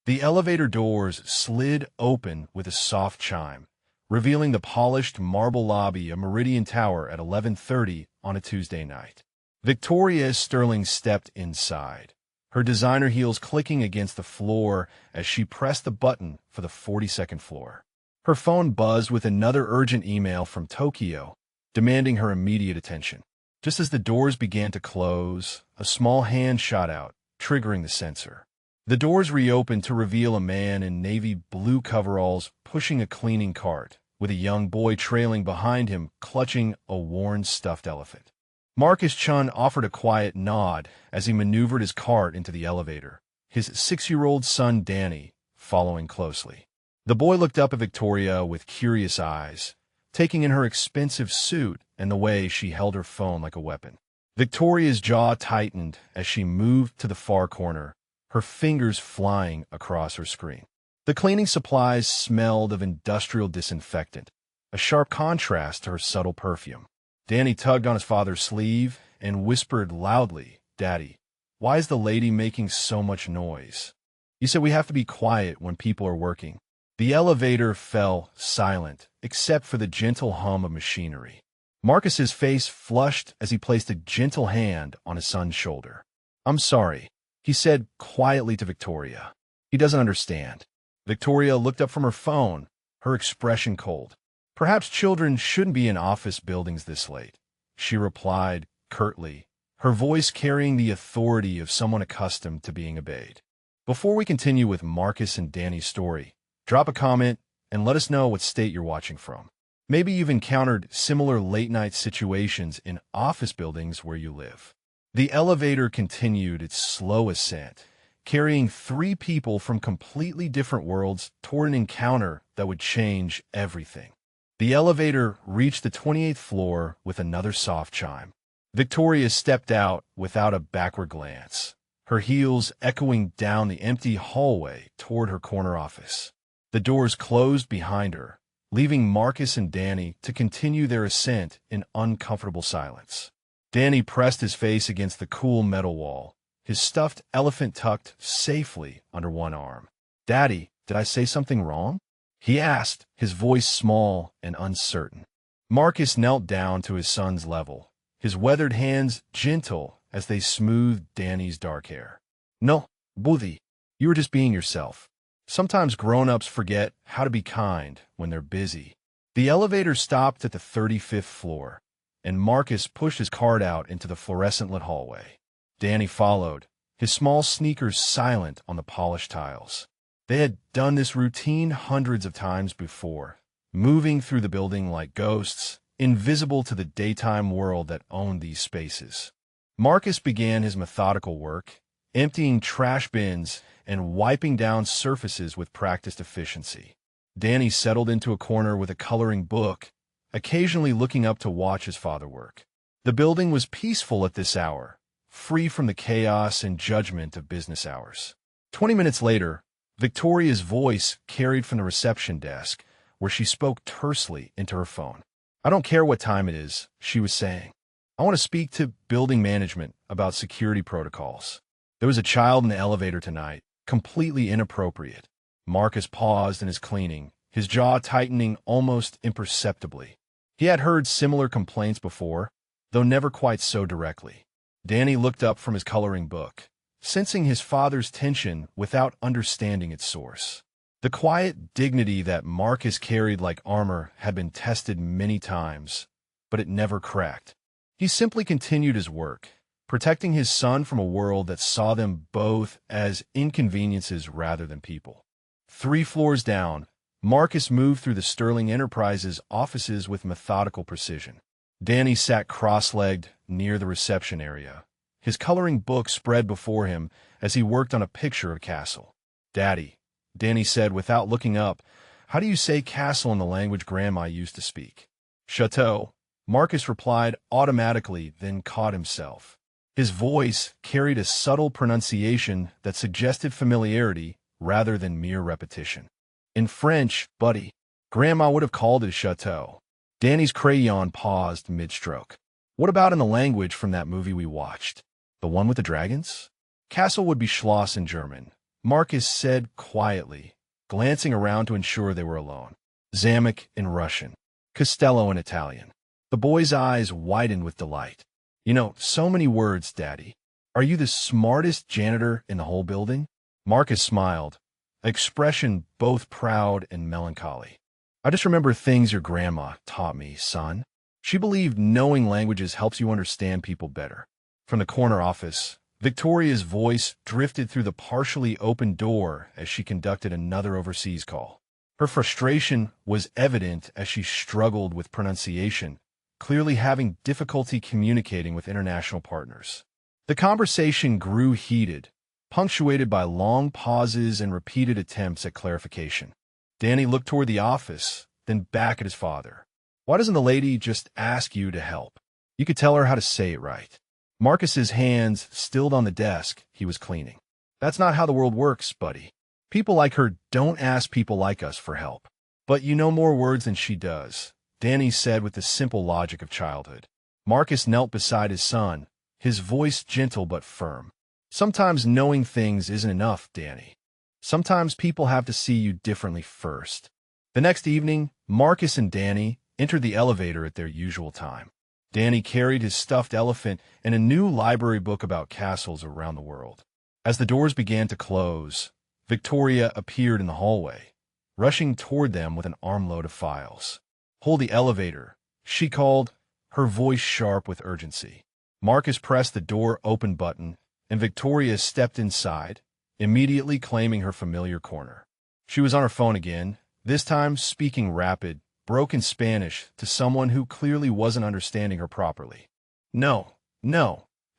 The elevator doors slid open with a soft chime, revealing the polished marble lobby of Meridian Tower at 11:30 on a Tuesday night. Victoria Sterling stepped inside, her designer heels clicking against the floor as she pressed the button for the 42nd floor. Her phone buzzed with another urgent email from Tokyo, demanding her immediate attention. Just as the doors began to close, a small hand shot out, triggering the sensor. The doors reopened to reveal a man in navy blue coveralls pushing a cleaning cart, with a young boy trailing behind him, clutching a worn stuffed elephant. Marcus Chun offered a quiet nod as he maneuvered his cart into the elevator, his 6-year-old son Danny following closely. The boy looked up at Victoria with curious eyes, taking in her expensive suit and the way she held her phone like a weapon. Victoria's jaw tightened as she moved to the far corner, her fingers flying across her screen. The cleaning supplies smelled of industrial disinfectant, a sharp contrast to her subtle perfume. Danny tugged on his father's sleeve and whispered loudly, "Daddy, why is the lady making so much noise? You said we have to be quiet when people are working." The elevator fell silent, except for the gentle hum of machinery. Marcus's face flushed as he placed a gentle hand on his son's shoulder. "I'm sorry," he said quietly to Victoria. "He doesn't understand." Victoria looked up from her phone, her expression cold. "Perhaps children shouldn't be in office buildings this late," she replied curtly, her voice carrying the authority of someone accustomed to being obeyed. Before we continue with Marcus and Danny's story, drop a comment and let us know what state you're watching from. Maybe you've encountered similar late-night situations in office buildings where you live. The elevator continued its slow ascent, carrying 3 people from completely different worlds toward an encounter that would change everything. The elevator reached the 28th floor with another soft chime. Victoria stepped out without a backward glance, her heels echoing down the empty hallway toward her corner office. The doors closed behind her, leaving Marcus and Danny to continue their ascent in uncomfortable silence. Danny pressed his face against the cool metal wall, his stuffed elephant tucked safely under one arm. "Daddy, did I say something wrong?" he asked, his voice small and uncertain. Marcus knelt down to his son's level, his weathered hands gentle as they smoothed Danny's dark hair. "No, Buddy, you were just being yourself. Sometimes grown-ups forget how to be kind when they're busy." The elevator stopped at the 35th floor, and Marcus pushed his cart out into the fluorescent-lit hallway. Danny followed, his small sneakers silent on the polished tiles. They had done this routine hundreds of times before, moving through the building like ghosts, invisible to the daytime world that owned these spaces. Marcus began his methodical work, emptying trash bins and wiping down surfaces with practiced efficiency. Danny settled into a corner with a coloring book, occasionally looking up to watch his father work. The building was peaceful at this hour, free from the chaos and judgment of business hours. 20 minutes later, Victoria's voice carried from the reception desk, where she spoke tersely into her phone. "I don't care what time it is," she was saying. "I want to speak to building management about security protocols. There was a child in the elevator tonight, completely inappropriate." Marcus paused in his cleaning, his jaw tightening almost imperceptibly. He had heard similar complaints before, though never quite so directly. Danny looked up from his coloring book, sensing his father's tension without understanding its source. The quiet dignity that Marcus carried like armor had been tested many times, but it never cracked. He simply continued his work, protecting his son from a world that saw them both as inconveniences rather than people. 3 floors down, Marcus moved through the Sterling Enterprises offices with methodical precision. Danny sat cross-legged near the reception area, his coloring book spread before him as he worked on a picture of a castle. "Daddy," Danny said without looking up, "how do you say castle in the language Grandma used to speak?" "Chateau," Marcus replied automatically, then caught himself. His voice carried a subtle pronunciation that suggested familiarity rather than mere repetition. "In French, buddy, Grandma would have called it a chateau." Danny's crayon paused mid-stroke. "What about in the language from that movie we watched? The one with the dragons?" "Castle would be Schloss in German," Marcus said quietly, glancing around to ensure they were alone. Zamek in Russian, Costello in Italian. The boy's eyes widened with delight. You know, so many words, Daddy. Are you the smartest janitor in the whole building? Marcus smiled, expression both proud and melancholy. I just remember things your grandma taught me, son. She believed knowing languages helps you understand people better. From the corner office, Victoria's voice drifted through the partially open door as she conducted another overseas call. Her frustration was evident as she struggled with pronunciation, clearly having difficulty communicating with international partners. The conversation grew heated, punctuated by long pauses and repeated attempts at clarification. Danny looked toward the office, then back at his father. Why doesn't the lady just ask you to help? You could tell her how to say it right. Marcus's hands stilled on the desk he was cleaning. That's not how the world works, buddy. People like her don't ask people like us for help. But you know more words than she does, Danny said with the simple logic of childhood. Marcus knelt beside his son, his voice gentle but firm. Sometimes knowing things isn't enough, Danny. Sometimes people have to see you differently first. The next evening, Marcus and Danny entered the elevator at their usual time. Danny carried his stuffed elephant and a new library book about castles around the world. As the doors began to close, Victoria appeared in the hallway, rushing toward them with an armload of files. Hold the elevator, she called, her voice sharp with urgency. Marcus pressed the door open button, and Victoria stepped inside, immediately claiming her familiar corner. She was on her phone again, this time speaking rapid, broken Spanish to someone who clearly wasn't understanding her properly. No,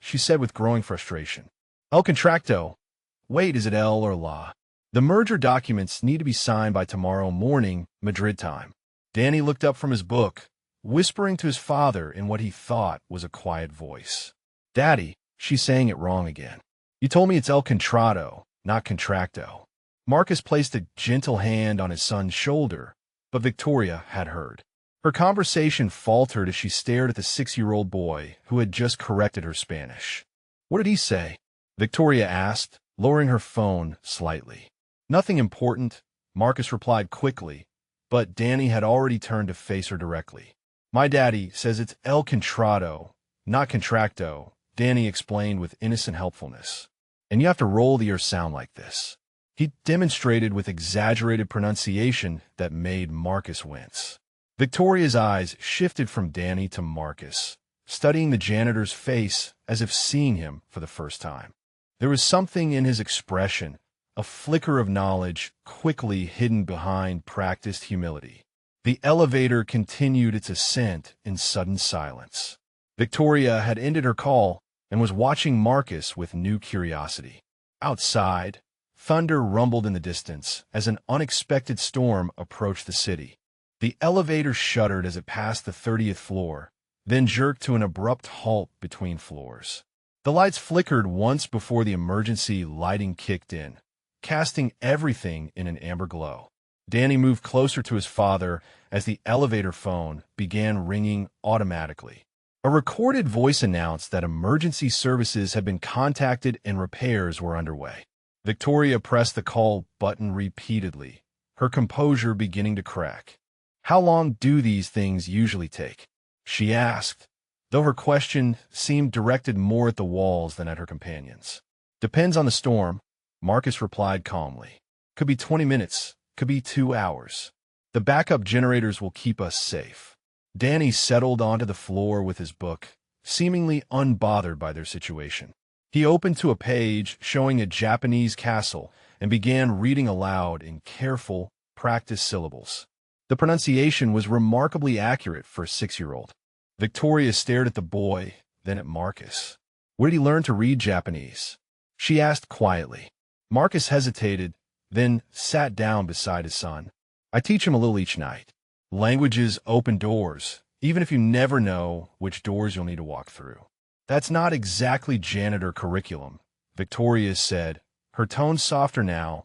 she said with growing frustration. El contracto. Wait, is it El or La? The merger documents need to be signed by tomorrow morning, Madrid time. Danny looked up from his book, whispering to his father in what he thought was a quiet voice. Daddy, she's saying it wrong again. You told me it's El contrato, not contracto. Marcus placed a gentle hand on his son's shoulder, but Victoria had heard. Her conversation faltered as she stared at the 6-year-old boy who had just corrected her Spanish. What did he say? Victoria asked, lowering her phone slightly. Nothing important, Marcus replied quickly, but Danny had already turned to face her directly. My daddy says it's El contrato, not contracto, Danny explained with innocent helpfulness. And you have to roll the R sound like this. He demonstrated with exaggerated pronunciation that made Marcus wince. Victoria's eyes shifted from Danny to Marcus, studying the janitor's face as if seeing him for the first time. There was something in his expression, a flicker of knowledge quickly hidden behind practiced humility. The elevator continued its ascent in sudden silence. Victoria had ended her call and was watching Marcus with new curiosity. Outside, thunder rumbled in the distance as an unexpected storm approached the city. The elevator shuddered as it passed the 30th floor, then jerked to an abrupt halt between floors. The lights flickered once before the emergency lighting kicked in, casting everything in an amber glow. Danny moved closer to his father as the elevator phone began ringing automatically. A recorded voice announced that emergency services had been contacted and repairs were underway. Victoria pressed the call button repeatedly, her composure beginning to crack. How long do these things usually take? She asked, though her question seemed directed more at the walls than at her companions. Depends on the storm, Marcus replied calmly. Could be 20 minutes, could be 2 hours. The backup generators will keep us safe. Danny settled onto the floor with his book, seemingly unbothered by their situation. He opened to a page showing a Japanese castle and began reading aloud in careful, practiced syllables. The pronunciation was remarkably accurate for a 6-year-old. Victoria stared at the boy, then at Marcus. Where did he learn to read Japanese? She asked quietly. Marcus hesitated, then sat down beside his son. I teach him a little each night. Languages open doors, even if you never know which doors you'll need to walk through. That's not exactly janitor curriculum, Victoria said, her tone softer now,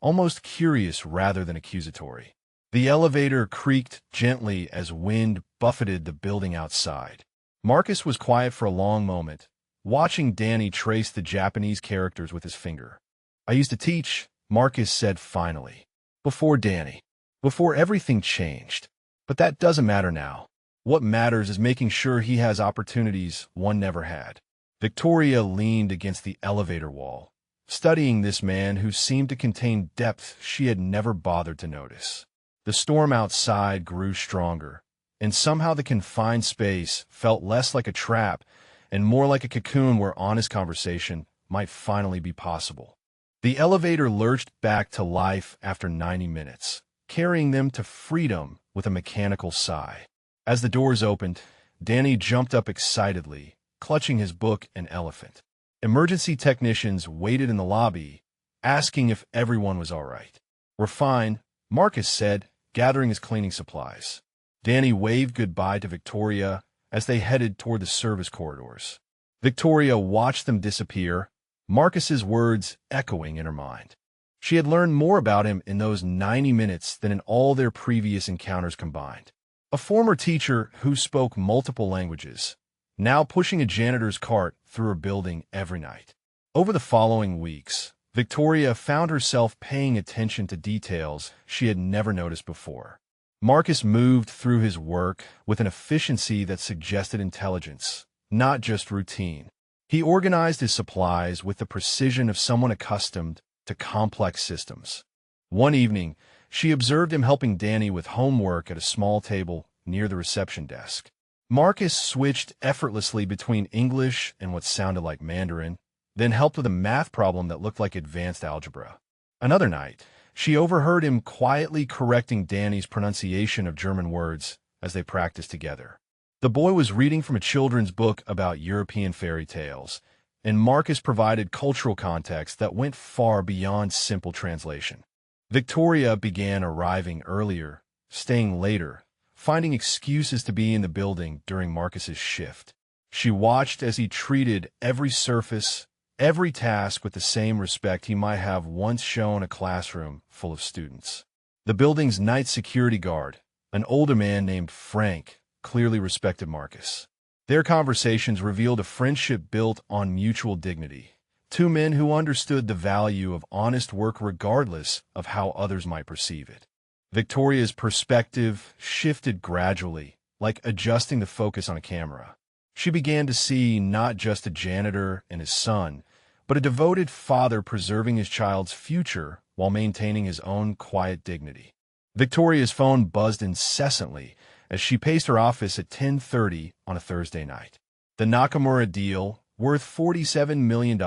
almost curious rather than accusatory. The elevator creaked gently as wind buffeted the building outside. Marcus was quiet for a long moment, watching Danny trace the Japanese characters with his finger. I used to teach, Marcus said finally. Before Danny. Before everything changed. But that doesn't matter now. What matters is making sure he has opportunities one never had. Victoria leaned against the elevator wall, studying this man who seemed to contain depth she had never bothered to notice. The storm outside grew stronger, and somehow the confined space felt less like a trap and more like a cocoon where honest conversation might finally be possible. The elevator lurched back to life after 90 minutes, carrying them to freedom with a mechanical sigh. As the doors opened, Danny jumped up excitedly, clutching his book and elephant. Emergency technicians waited in the lobby, asking if everyone was all right. "We're fine," Marcus said, gathering his cleaning supplies. Danny waved goodbye to Victoria as they headed toward the service corridors. Victoria watched them disappear, Marcus's words echoing in her mind. She had learned more about him in those 90 minutes than in all their previous encounters combined. A former teacher who spoke multiple languages, now pushing a janitor's cart through her building every night. Over the following weeks, Victoria found herself paying attention to details she had never noticed before. Marcus moved through his work with an efficiency that suggested intelligence, not just routine. He organized his supplies with the precision of someone accustomed to complex systems. One evening, she observed him helping Danny with homework at a small table near the reception desk. Marcus switched effortlessly between English and what sounded like Mandarin, then helped with a math problem that looked like advanced algebra. Another night, she overheard him quietly correcting Danny's pronunciation of German words as they practiced together. The boy was reading from a children's book about European fairy tales, and Marcus provided cultural context that went far beyond simple translation. Victoria began arriving earlier, staying later, finding excuses to be in the building during Marcus's shift. She watched as he treated every surface, every task with the same respect he might have once shown a classroom full of students. The building's night security guard, an older man named Frank, clearly respected Marcus. Their conversations revealed a friendship built on mutual dignity. Two men who understood the value of honest work regardless of how others might perceive it. Victoria's perspective shifted gradually, like adjusting the focus on a camera. She began to see not just a janitor and his son, but a devoted father preserving his child's future while maintaining his own quiet dignity. Victoria's phone buzzed incessantly as she paced her office at 10:30 on a Thursday night. The Nakamura deal, worth $47 million,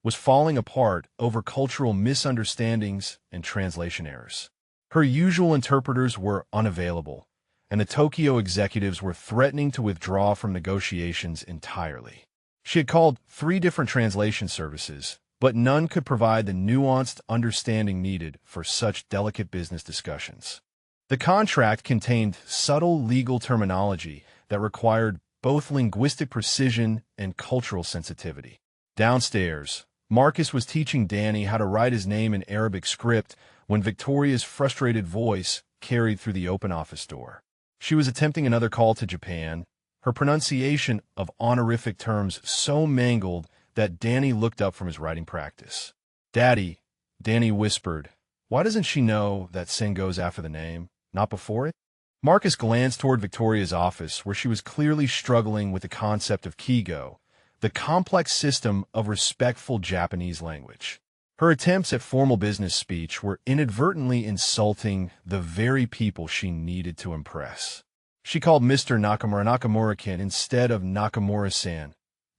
was falling apart over cultural misunderstandings and translation errors. Her usual interpreters were unavailable, and the Tokyo executives were threatening to withdraw from negotiations entirely. She had called 3 different translation services, but none could provide the nuanced understanding needed for such delicate business discussions. The contract contained subtle legal terminology that required both linguistic precision and cultural sensitivity. Downstairs, Marcus was teaching Danny how to write his name in Arabic script when Victoria's frustrated voice carried through the open office door. She was attempting another call to Japan, her pronunciation of honorific terms so mangled that Danny looked up from his writing practice. "Daddy," Danny whispered, "why doesn't she know that sin goes after the name, not before it?" Marcus glanced toward Victoria's office, where she was clearly struggling with the concept of Kigo, the complex system of respectful Japanese language. Her attempts at formal business speech were inadvertently insulting the very people she needed to impress. She called Mr. Nakamura Nakamura-kin instead of Nakamura-san.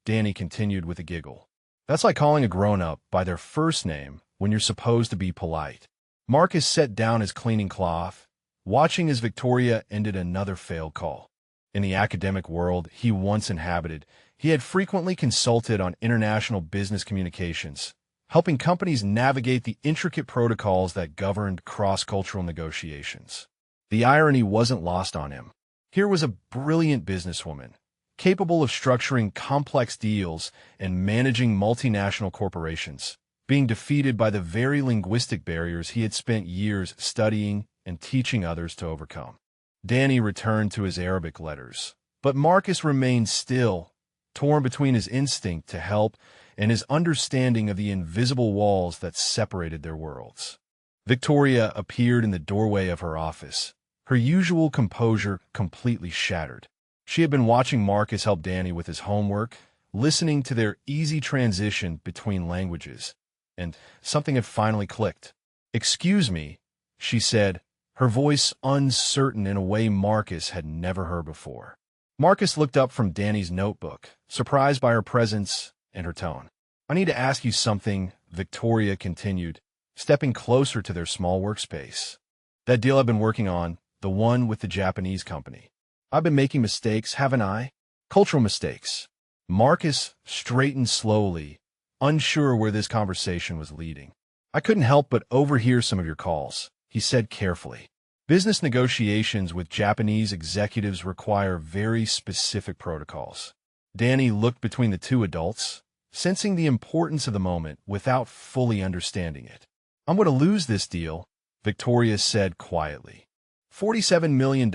Danny continued with a giggle. "That's like calling a grown-up by their first name when you're supposed to be polite." Marcus set down his cleaning cloth, watching as Victoria ended another failed call. In the academic world he once inhabited, he had frequently consulted on international business communications, helping companies navigate the intricate protocols that governed cross-cultural negotiations. The irony wasn't lost on him. Here was a brilliant businesswoman, capable of structuring complex deals and managing multinational corporations, being defeated by the very linguistic barriers he had spent years studying and teaching others to overcome. Danny returned to his Arabic letters, but Marcus remained still, torn between his instinct to help and his understanding of the invisible walls that separated their worlds. Victoria appeared in the doorway of her office, her usual composure completely shattered. She had been watching Marcus help Danny with his homework, listening to their easy transition between languages, and something had finally clicked. "Excuse me," she said, her voice uncertain in a way Marcus had never heard before. Marcus looked up from Danny's notebook, surprised by her presence and her tone. "I need to ask you something," Victoria continued, stepping closer to their small workspace. "That deal I've been working on, the one with the Japanese company. I've been making mistakes, haven't I? Cultural mistakes." Marcus straightened slowly, unsure where this conversation was leading. "I couldn't help but overhear some of your calls," he said carefully. "Business negotiations with Japanese executives require very specific protocols." Danny looked between the two adults, sensing the importance of the moment without fully understanding it. "I'm going to lose this deal," Victoria said quietly. $47 million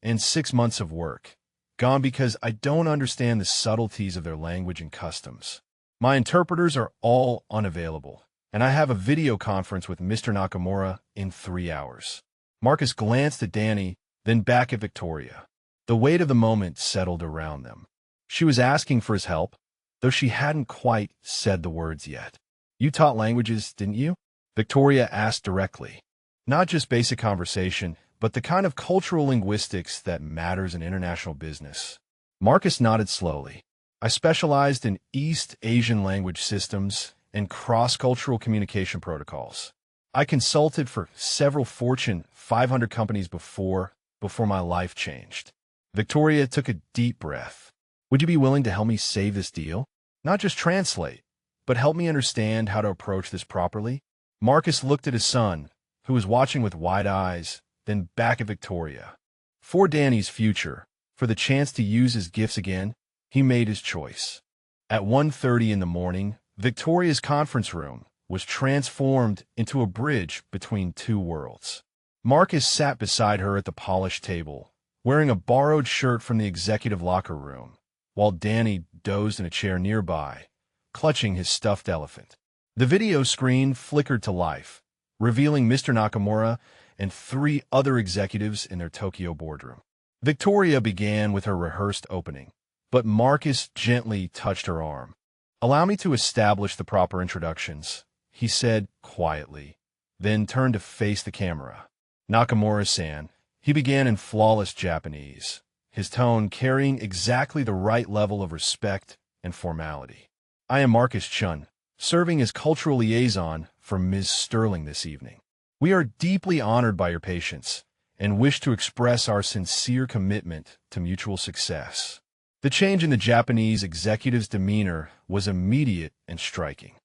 and 6 months of work, gone because I don't understand the subtleties of their language and customs. My interpreters are all unavailable, and I have a video conference with Mr. Nakamura in 3 hours. Marcus glanced at Danny, then back at Victoria. The weight of the moment settled around them. She was asking for his help, though she hadn't quite said the words yet. "You taught languages, didn't you?" Victoria asked directly. "Not just basic conversation, but the kind of cultural linguistics that matters in international business." Marcus nodded slowly. "I specialized in East Asian language systems and cross-cultural communication protocols. I consulted for several Fortune 500 companies before my life changed." Victoria took a deep breath. "Would you be willing to help me save this deal? Not just translate, but help me understand how to approach this properly?" Marcus looked at his son, who was watching with wide eyes, then back at Victoria. For Danny's future, for the chance to use his gifts again, he made his choice. At 1:30 in the morning, Victoria's conference room was transformed into a bridge between two worlds. Marcus sat beside her at the polished table, wearing a borrowed shirt from the executive locker room, while Danny dozed in a chair nearby, clutching his stuffed elephant. The video screen flickered to life, revealing Mr. Nakamura and 3 other executives in their Tokyo boardroom. Victoria began with her rehearsed opening, but Marcus gently touched her arm. "Allow me to establish the proper introductions," he said quietly, then turned to face the camera. "Nakamura-san," he began in flawless Japanese, his tone carrying exactly the right level of respect and formality. "I am Marcus Chun, serving as cultural liaison for Ms. Sterling this evening. We are deeply honored by your patience and wish to express our sincere commitment to mutual success." The change in the Japanese executive's demeanor was immediate and striking.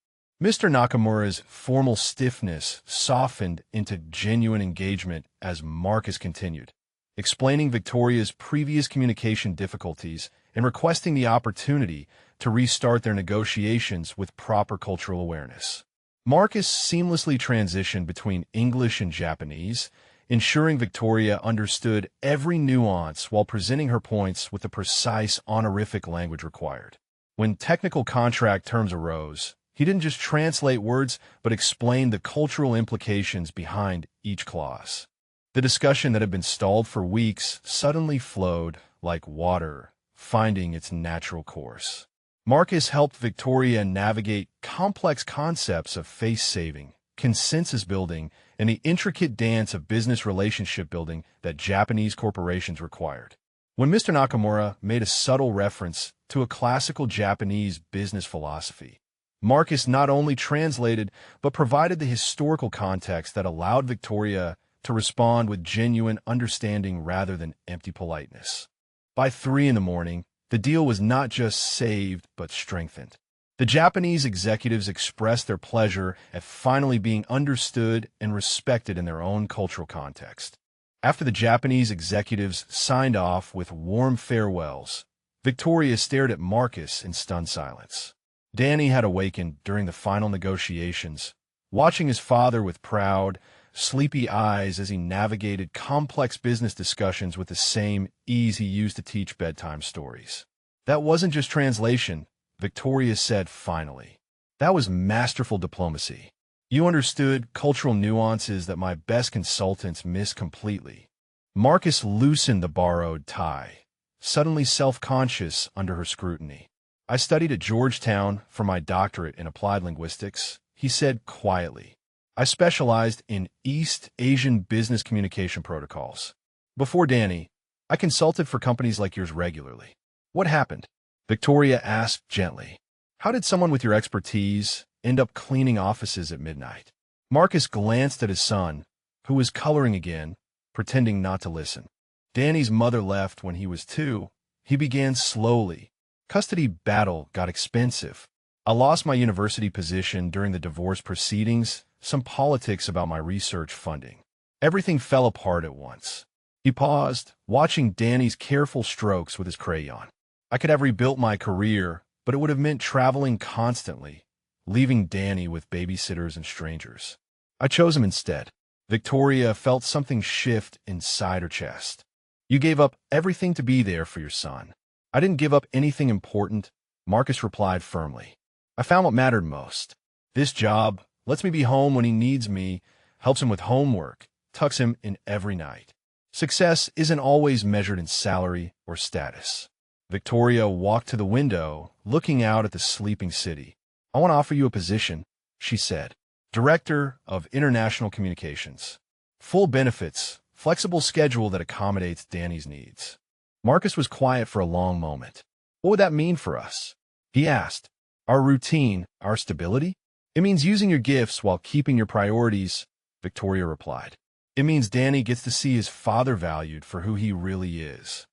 Mr. Nakamura's formal stiffness softened into genuine engagement as Marcus continued, explaining Victoria's previous communication difficulties and requesting the opportunity to restart their negotiations with proper cultural awareness. Marcus seamlessly transitioned between English and Japanese, ensuring Victoria understood every nuance while presenting her points with the precise honorific language required. When technical contract terms arose, he didn't just translate words, but explained the cultural implications behind each clause. The discussion that had been stalled for weeks suddenly flowed like water, finding its natural course. Marcus helped Victoria navigate complex concepts of face-saving, consensus building, and the intricate dance of business relationship building that Japanese corporations required. When Mr. Nakamura made a subtle reference to a classical Japanese business philosophy, Marcus not only translated but provided the historical context that allowed Victoria to respond with genuine understanding rather than empty politeness. By 3 in the morning, the deal was not just saved but strengthened. The Japanese executives expressed their pleasure at finally being understood and respected in their own cultural context. After the Japanese executives signed off with warm farewells, Victoria stared at Marcus in stunned silence. Danny had awakened during the final negotiations, watching his father with proud, sleepy eyes as he navigated complex business discussions with the same ease he used to teach bedtime stories. That wasn't just translation, Victoria said finally. That was masterful diplomacy. You understood cultural nuances that my best consultants miss completely. Marcus loosened the borrowed tie, suddenly self-conscious under her scrutiny. I studied at Georgetown for my doctorate in applied linguistics, he said quietly. I specialized in East Asian business communication protocols. Before Danny, I consulted for companies like yours regularly. What happened? Victoria asked gently. How did someone with your expertise end up cleaning offices at midnight? Marcus glanced at his son, who was coloring again, pretending not to listen. Danny's mother left when he was 2. He began slowly. Custody battle got expensive. I lost my university position during the divorce proceedings, some politics about my research funding. Everything fell apart at once. He paused, watching Danny's careful strokes with his crayon. I could have rebuilt my career, but it would have meant traveling constantly, leaving Danny with babysitters and strangers. I chose him instead. Victoria felt something shift inside her chest. You gave up everything to be there for your son. I didn't give up anything important, Marcus replied firmly. I found what mattered most. This job lets me be home when he needs me, helps him with homework, tucks him in every night. Success isn't always measured in salary or status. Victoria walked to the window, looking out at the sleeping city. I want to offer you a position, she said. Director of International Communications. Full benefits, flexible schedule that accommodates Danny's needs. Marcus was quiet for a long moment. What would that mean for us? He asked. Our routine, our stability? It means using your gifts while keeping your priorities, Victoria replied. It means Danny gets to see his father valued for who he really is.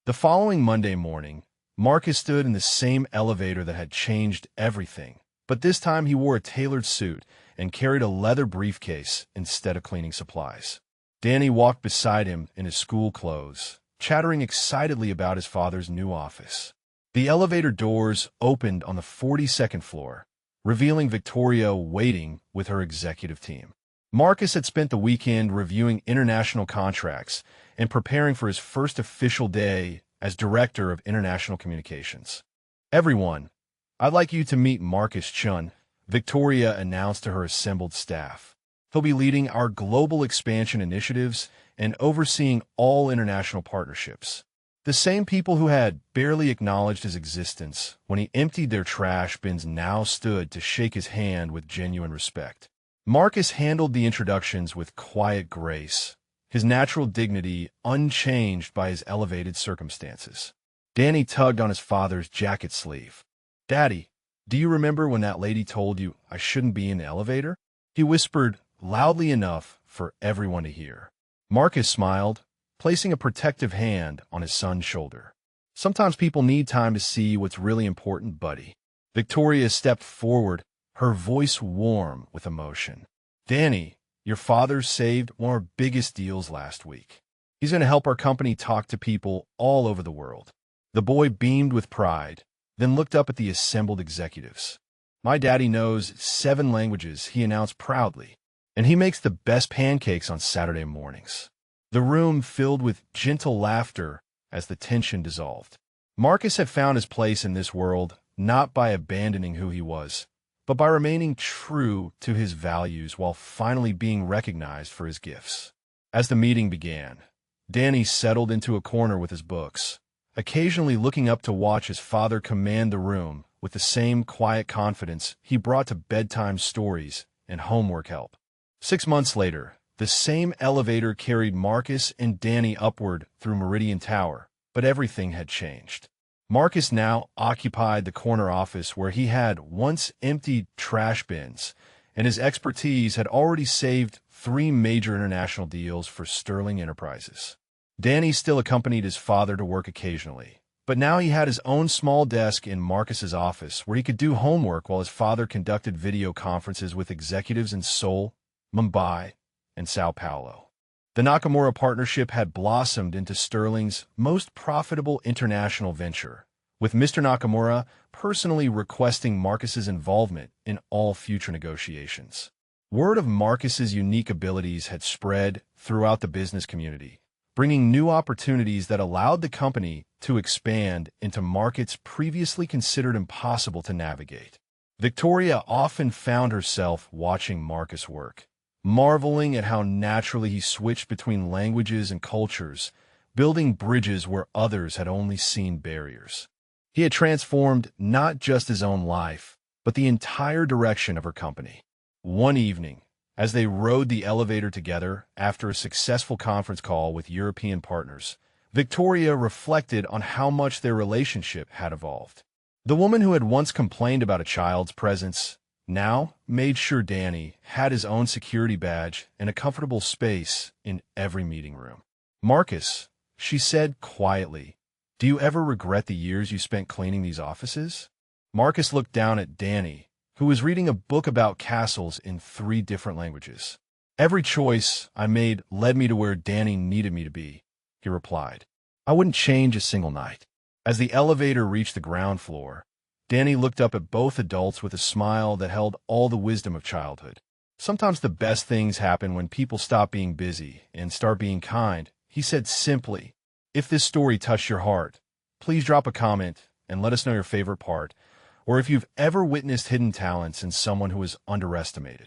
The following Monday morning, Marcus stood in the same elevator that had changed everything, but this time he wore a tailored suit and carried a leather briefcase instead of cleaning supplies. Danny walked beside him in his school clothes, chattering excitedly about his father's new office. The elevator doors opened on the 42nd floor, revealing Victoria waiting with her executive team. Marcus had spent the weekend reviewing international contracts and preparing for his first official day as Director of International Communications. Everyone, I'd like you to meet Marcus Chun, Victoria announced to her assembled staff. He'll be leading our global expansion initiatives and overseeing all international partnerships. The same people who had barely acknowledged his existence when he emptied their trash bins now stood to shake his hand with genuine respect. Marcus handled the introductions with quiet grace, his natural dignity unchanged by his elevated circumstances. Danny tugged on his father's jacket sleeve. Daddy, do you remember when that lady told you I shouldn't be in the elevator? He whispered loudly enough for everyone to hear. Marcus smiled, placing a protective hand on his son's shoulder. Sometimes people need time to see what's really important, buddy. Victoria stepped forward, her voice warm with emotion. Danny, your father saved one of our biggest deals last week. He's going to help our company talk to people all over the world. The boy beamed with pride, then looked up at the assembled executives. My daddy knows 7 languages, he announced proudly, and he makes the best pancakes on Saturday mornings. The room filled with gentle laughter as the tension dissolved. Marcus had found his place in this world not by abandoning who he was, but by remaining true to his values while finally being recognized for his gifts. As the meeting began, Danny settled into a corner with his books, occasionally looking up to watch his father command the room with the same quiet confidence he brought to bedtime stories and homework help. 6 months later, the same elevator carried Marcus and Danny upward through Meridian Tower, but everything had changed. Marcus now occupied the corner office where he had once emptied trash bins, and his expertise had already saved 3 major international deals for Sterling Enterprises. Danny still accompanied his father to work occasionally, but now he had his own small desk in Marcus's office where he could do homework while his father conducted video conferences with executives in Seoul, Mumbai, and Sao Paulo. The Nakamura partnership had blossomed into Sterling's most profitable international venture, with Mr. Nakamura personally requesting Marcus's involvement in all future negotiations. Word of Marcus's unique abilities had spread throughout the business community, bringing new opportunities that allowed the company to expand into markets previously considered impossible to navigate. Victoria often found herself watching Marcus work, marveling at how naturally he switched between languages and cultures, building bridges where others had only seen barriers. He had transformed not just his own life, but the entire direction of her company. One evening, as they rode the elevator together after a successful conference call with European partners, Victoria reflected on how much their relationship had evolved. The woman who had once complained about a child's presence now made sure Danny had his own security badge and a comfortable space in every meeting room. "Marcus," she said quietly, "do you ever regret the years you spent cleaning these offices?" Marcus looked down at Danny, who was reading a book about castles in 3 different languages. "Every choice I made led me to where Danny needed me to be," he replied. "I wouldn't change a single night." As the elevator reached the ground floor, Danny looked up at both adults with a smile that held all the wisdom of childhood. "Sometimes the best things happen when people stop being busy and start being kind," he said simply. If this story touched your heart, please drop a comment and let us know your favorite part, or if you've ever witnessed hidden talents in someone who is underestimated.